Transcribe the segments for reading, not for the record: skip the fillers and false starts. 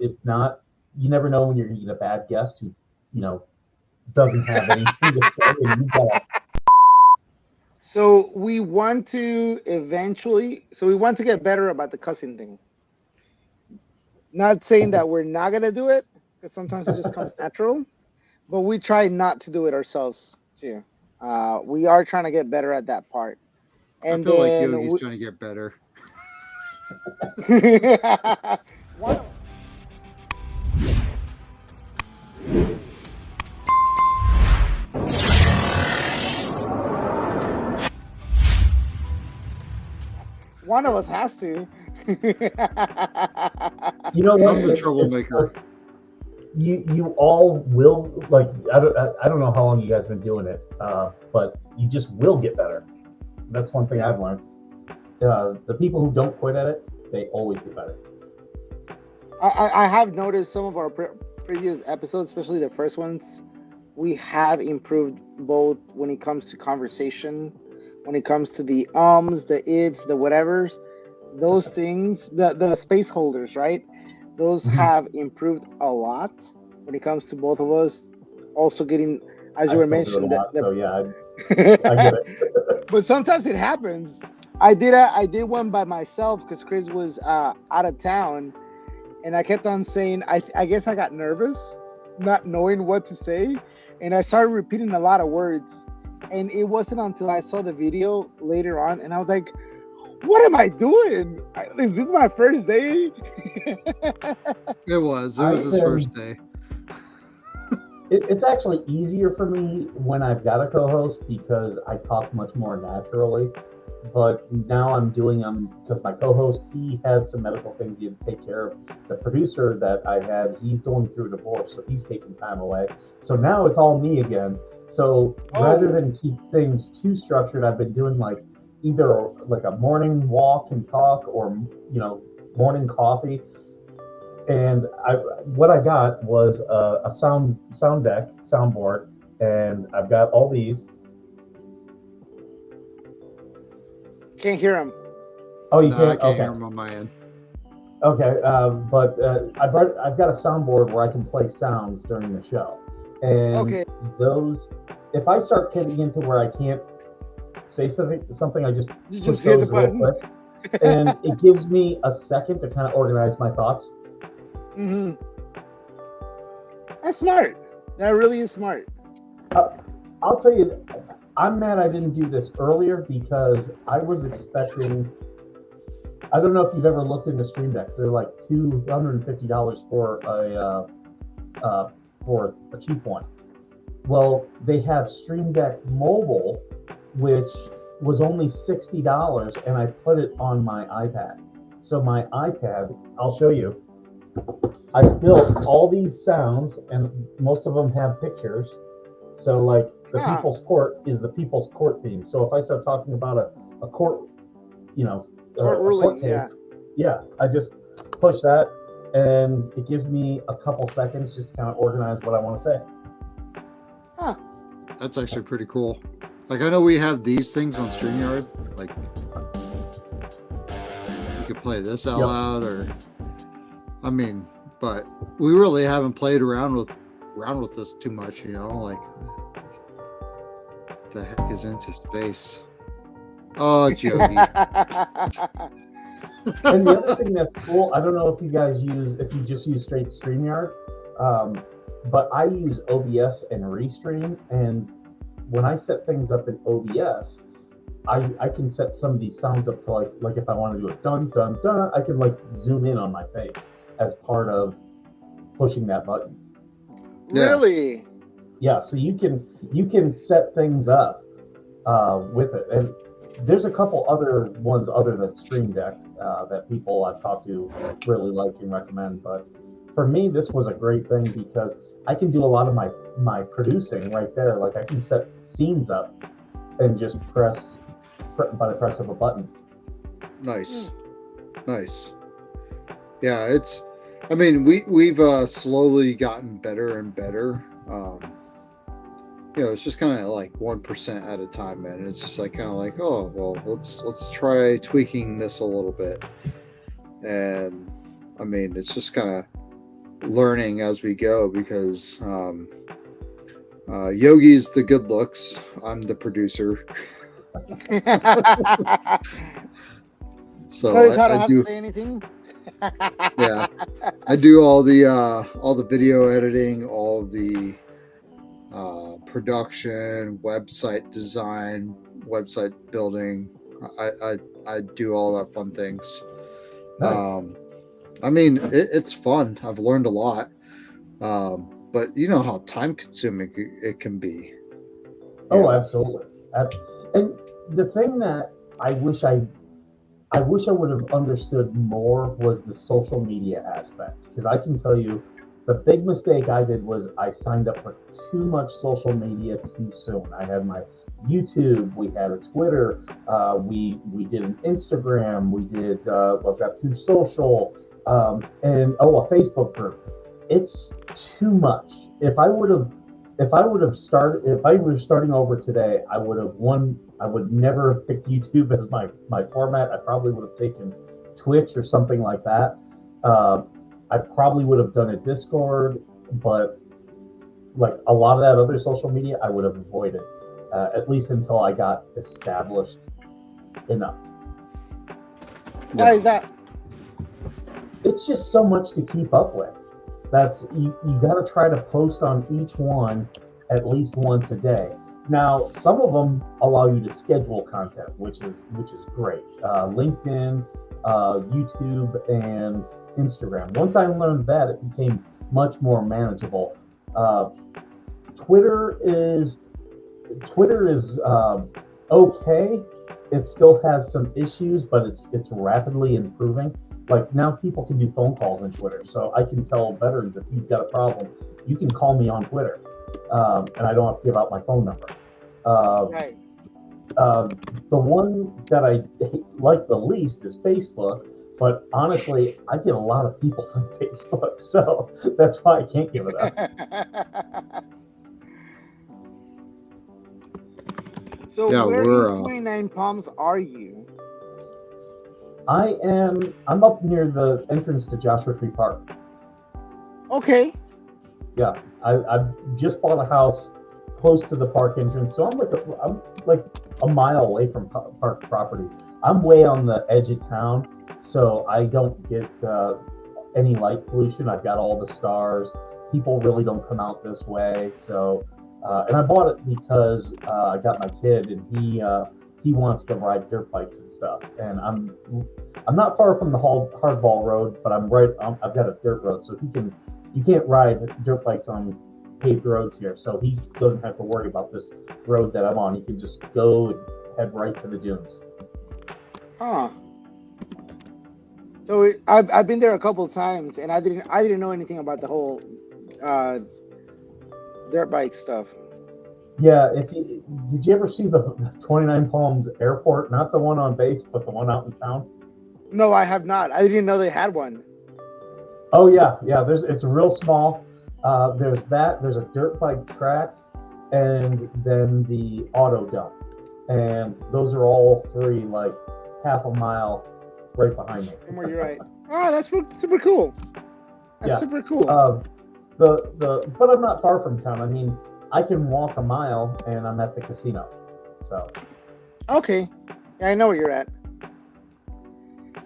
If not, you never know when you're going to get a bad guest who, doesn't have anything to say, and you got to. So we want to get better about the cussing thing. Not saying that we're not gonna do it, because sometimes it just comes natural, but we try not to do it ourselves too. We are trying to get better at that part. I And feel like then Yogi's trying to get better. one one of us has to. You know what? I'm the It's troublemaker. you all will, like, I don't know how long you guys been doing it, but you just will get better. That's one thing Yeah. I've learned. The people who don't quit at it, they always get better. I have noticed some of our previous episodes, especially the first ones, we have improved both when it comes to conversation, when it comes to the the its, the whatevers, those things, the space holders, right? Those have improved a lot when it comes to both of us. Also getting, as I you were still do it a mentioning, lot, so yeah, I get the it. but sometimes it happens. I did one by myself because Chris was out of town, and I kept on saying, I guess I got nervous, not knowing what to say, and I started repeating a lot of words. And it wasn't until I saw the video later on, and I was like, "What am I doing? Is this my first day?" It was I his can. first day. It's actually easier for me when I've got a co-host because I talk much more naturally. But now I'm doing them because my co-host, he had some medical things he had to take care of. The producer that I had, he's going through a divorce, so he's taking time away. So now it's all me again. So rather Oh, than keep things too structured, I've been doing like either like a morning walk and talk, or morning coffee. And what I got was a sound deck, soundboard, and I've got all these. can't hear him. Oh, you No, I can't? can't Okay. hear him on my end. Okay, but I've got a soundboard where I can play sounds during the show, and Okay, those, if I start getting into where I can't say something, I just you push just hit the those real button. quick, and it gives me a second to kind of organize my thoughts. Hmm. That's smart. That really is smart. Uh, I'll tell you, I'm mad I didn't do this earlier because I was expecting. I don't know if you've ever looked into Stream Decks. They're like $250 uh, for a cheap one. Well, they have Stream Deck Mobile, which was only $60, and I put it on my iPad. So my iPad, I'll show you. I built all these sounds, and most of them have pictures. So, like, the Ah, People's Court is the People's Court theme. So if I start talking about a court, you know, court a court ruling. Yeah. case, yeah, I just push that, and it gives me a couple seconds just to kind of organize what I want to say. Huh. That's actually pretty cool. Like, I know we have these things on StreamYard. Like, you could play this out Yep. loud, or I mean, but we really haven't played around with this too much. Like, what the heck is into space? Oh, it's Yogi. And the other thing that's cool, I don't know if you just use straight StreamYard, but I use OBS and Restream, and when I set things up in OBS, I can set some of these sounds up to like if I want to do a dun dun dun, I can like zoom in on my face as part of pushing that button. Yeah. Really? Yeah, so you can set things up with it, and there's a couple other ones other than Stream Deck that people I've talked to really like and recommend. But for me, this was a great thing because I can do a lot of my producing right there. Like I can set scenes up and just by the press of a button. Nice. Nice. Yeah, I mean, we've slowly gotten better and better. It's just kind of like 1% at a time, man. And it's just like kind of like, oh well, let's try tweaking this a little bit. And I mean, it's just kind of learning as we go because Yogi's the good looks. I'm the producer. So Notice how I don't I have do. to say anything. Yeah, I do all the video editing, all of the production, website design, website building. I do all that fun things. Nice. I mean, it's fun. I've learned a lot. But you know how time consuming it can be. Oh, Yeah. absolutely. And the thing that I wish I would have understood more was the social media aspect. Because I can tell you, the big mistake I did was I signed up for too much social media too soon. I had my YouTube, we had a Twitter, we did an Instagram, we did I've got Two Social, and a Facebook group. It's too much. If I was starting over today, I would never have picked YouTube as my format. I probably would have taken Twitch or something like that. Uh, I probably would have done a Discord, but like a lot of that other social media, I would have avoided, at least until I got established enough. Why is that? It's just so much to keep up with. You got to try to post on each one at least once a day. Now, some of them allow you to schedule content, which is great. LinkedIn, YouTube, and Instagram. Once I learned that, it became much more manageable. Twitter is okay. It still has some issues, but it's rapidly improving. Like now, people can do phone calls on Twitter, so I can tell veterans if you've got a problem, you can call me on Twitter, and I don't have to give out my phone number. Right. The one that I like the least is Facebook, but honestly, I get a lot of people from Facebook, so that's why I can't give it up. So Yeah, where we're in 29 Palms are you? I'm up near the entrance to Joshua Tree Park. Okay. Yeah, I just bought a house close to the park entrance, so I'm like a mile away from park property. I'm way on the edge of town, so I don't get any light pollution. I've got all the stars. People really don't come out this way, so and I bought it because I got my kid, and he wants to ride dirt bikes and stuff, and I'm not far from the hardball road, but I've got a dirt road, so you can't ride dirt bikes on paved roads here, so he doesn't have to worry about this road that I'm on. He can just go and head right to the dunes. Huh. So I've been there a couple of times, and I didn't know anything about the whole dirt bike stuff. Yeah, did you ever see the 29 Palms Airport? Not the one on base, but the one out in town. No, I have not. I didn't know they had one. Oh yeah. It's real small. There's that. There's a dirt bike track, and then the auto dump, and those are all three like half a mile right behind me. Somewhere you're right. Oh, that's super cool. That's super cool. But I'm not far from town. I mean, I can walk a mile and I'm at the casino. So. Okay. Yeah, I know where you're at.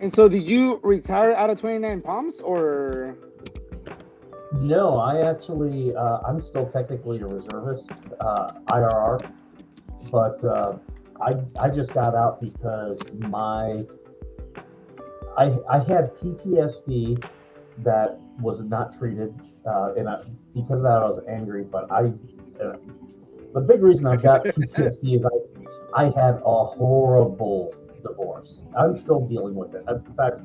And so, did you retire out of 29 Palms, or? No, I actually, I'm still technically a reservist, IRR, but I just got out because I had PTSD that was not treated, and because of that I was angry. But the big reason I've got PTSD is I had a horrible divorce. I'm still dealing with it. In fact,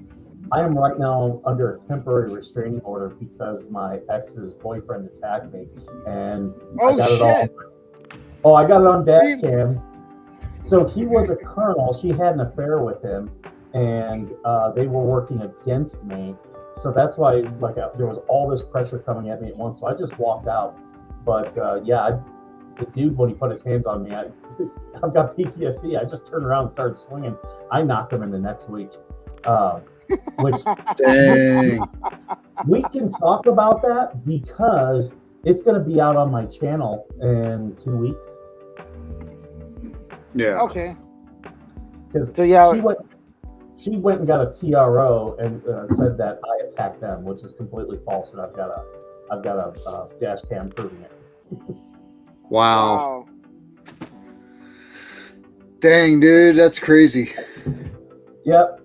I am right now under a temporary restraining order because my ex's boyfriend attacked me, and I got it all. I got it on dash cam. So he was a colonel. She had an affair with him, and they were working against me. So that's why, there was all this pressure coming at me at once. So I just walked out. But the dude, when he put his hands on me, I've got PTSD. I just turned around and started swinging. I knocked him in the next week. Which dang. We can talk about that because it's going to be out on my channel in 2 weeks. Yeah. Okay. Because So yeah, she went and got a TRO and said that I attacked them, which is completely false, and I've got a dash cam proving it. Wow. Dang, dude, that's crazy. Yep.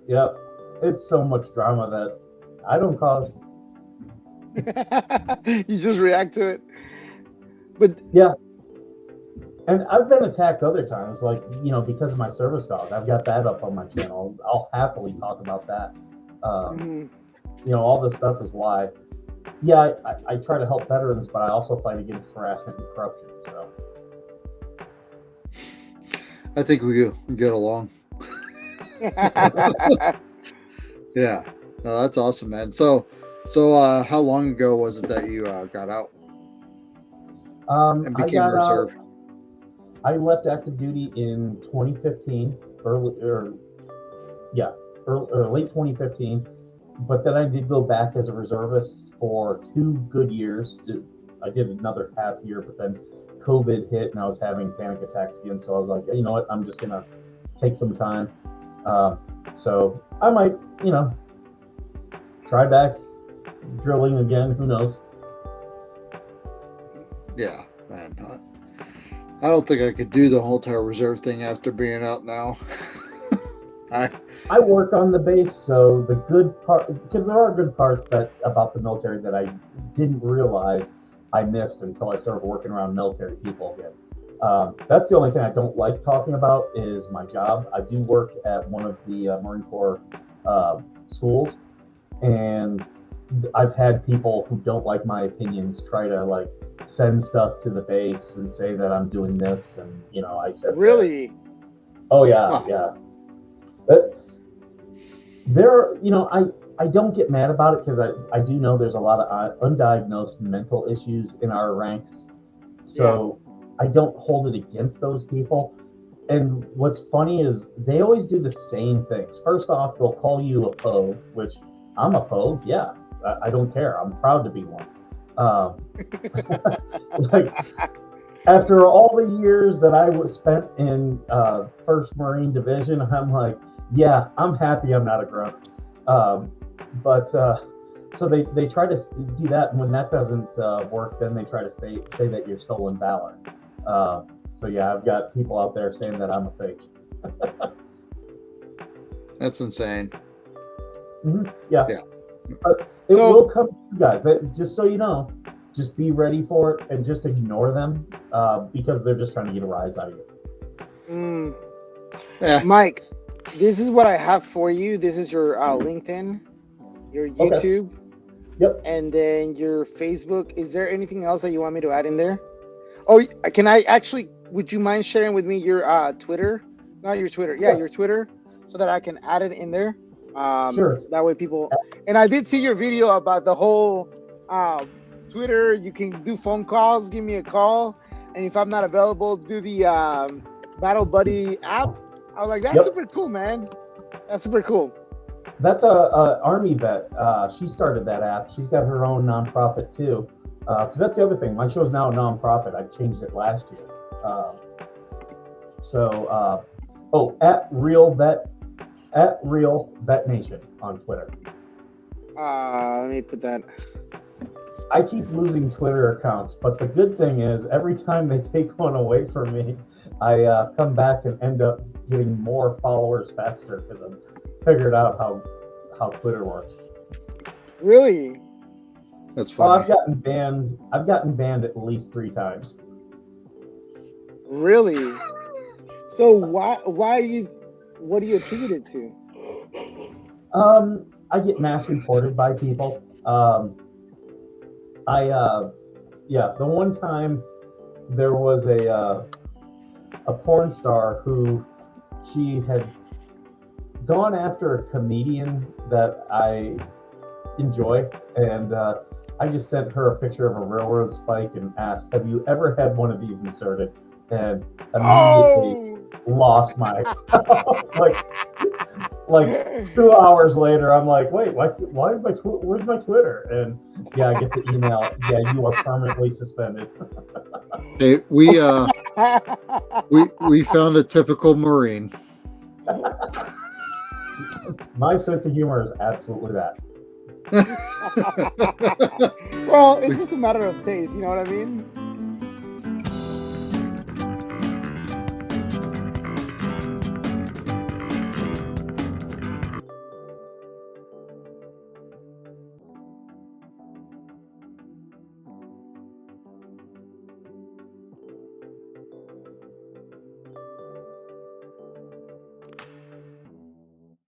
It's so much drama that I don't cause. You just react to it. But yeah, and I've been attacked other times, like, because of my service dog. I've got that up on my channel. I'll happily talk about that. All this stuff is why. Yeah, I try to help veterans, but I also fight against harassment and corruption. So I think we get along. Yeah, no, that's awesome, man. So how long ago was it that you got out and became a reserve? I left active duty in 2015, late 2015. But then I did go back as a reservist for 2 good years. I did another half year, but then COVID hit and I was having panic attacks again. So I was like, you know what? I'm just gonna take some time. So I might, try back drilling again. Who knows? Yeah, man. I don't think I could do the whole entire reserve thing after being out now. I work on the base, so the good part, because there are good parts about the military that I didn't realize I missed until I started working around military people again. That's the only thing I don't like talking about is my job. I do work at one of the Marine Corps schools, and I've had people who don't like my opinions try to send stuff to the base and say that I'm doing this, and I said really. That. Oh yeah, wow. Yeah. I don't get mad about it because I do know there's a lot of undiagnosed mental issues in our ranks. So I don't hold it against those people. And what's funny is they always do the same things. First off, they'll call you a pogue, which I'm a pogue. Yeah, I don't care. I'm proud to be one. After all the years that I was spent in 1st Marine Division, I'm like, yeah, I'm happy I'm not a grunt. So they try to do that, and when that doesn't work, then they try to say that you're stolen valor. So yeah, I've got people out there saying that I'm a fake. That's insane. Mm-hmm. Yeah. It will come to you guys. Just so you know, just be ready for it and just ignore them because they're just trying to get a rise out of you. Yeah. Mike, this is what I have for you. This is your LinkedIn, your YouTube, okay. Yep, and then your Facebook. Is there anything else that you want me to add in there? Oh, can I actually? Would you mind sharing with me your Twitter? Not your Twitter. Yeah, your Twitter, so that I can add it in there. Sure. That way people. And I did see your video about the whole Twitter. You can do phone calls. Give me a call, and if I'm not available, do the Battle Buddy app. I was like, that's super cool, man. That's super cool. That's a Army vet. She started that app. She's got her own nonprofit too. Because that's the other thing. My show's now a nonprofit. I changed it last year. At Real Vet Nation on Twitter. Let me put that. I keep losing Twitter accounts, but the good thing is every time they take one away from me, I come back and end up getting more followers faster because I've figured out how Twitter works. Really? That's funny. I've gotten banned at least 3 times. Really? So what do you attribute it to? I get mass reported by people. The one time there was a porn star who she had gone after a comedian that I enjoy, and I just sent her a picture of a railroad spike and asked, "Have you ever had one of these inserted?" And immediately lost my like 2 hours later, I'm like, wait, why is where's my Twitter? And yeah, I get the email. Yeah, you are permanently suspended. Hey, we found a typical Marine. My sense of humor is absolutely that. Well, it's just a matter of taste, you know what I mean?